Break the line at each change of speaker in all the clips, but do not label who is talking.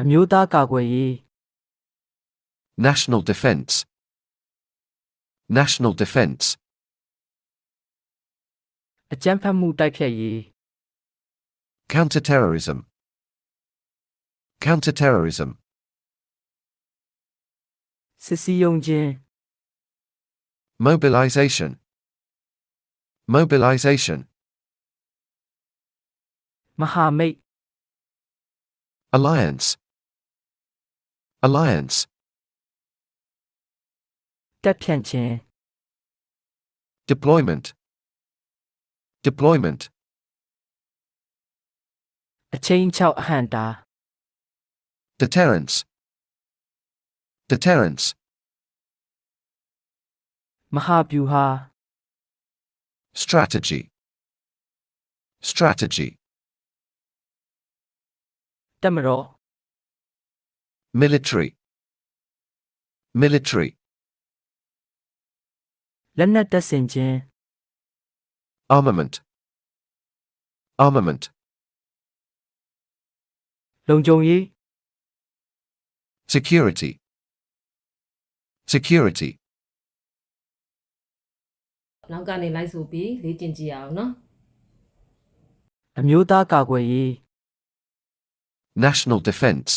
အမျိုးသားကာကွယ်ရေး
National defense. National defense.
အကြမ်းဖက်မှုတိုက်ဖျက်ရေး
Counterterrorism. Counterterrorism.
စစ်စည်းရုံးခြင်း
Mobilization. Mobilization.
မဟာမိတ်
Alliance. Alliance.
တက်ဖြန့်ခြင်း
Deployment. Deployment.
အချိန်ချောက်အဟန့်တာ
Deterrence. Deterrence.
မဟာဗျူဟာ
Strategy. Strategy.
တက်မတော်
Military. Military.
လက်နက်တပ်ဆင်ခြင်း
Armament. Armament.
လုံခြုံရေး
Security. Security.
နောက်ကနေလိုက်ဆိုပြီးလေ့ကျင့်ကြည့်ရအောင်နော်
အမျိုးသားကာကွယ်ရေး
National defense.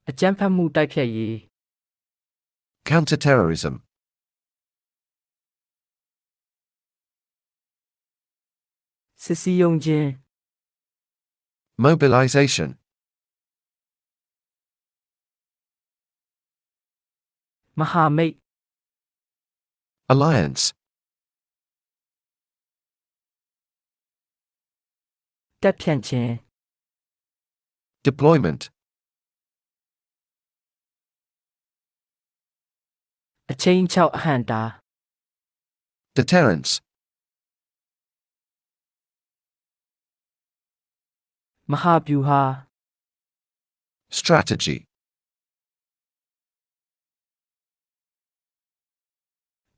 အကြမ်းဖက်မှုတိုက်ဖျက်ရေး
Counterterrorism.
စစ်စည်းရုံးခြင်း
Mobilization.
မဟာမိတ်
Alliance.
တက်ဖြန့်ခြင်း
Deployment.
အချိန်ချောက်အဟန့်တာ
Deterrence.
မဟာဗျူဟာ
Strategy.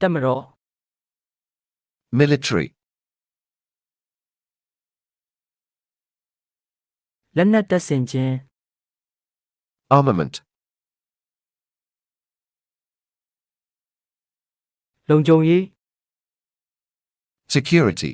တက်မတော်
Military.
လက်နက်တပ်ဆင်ခြင်း
Armament.
လုံခြုံရေး
Security.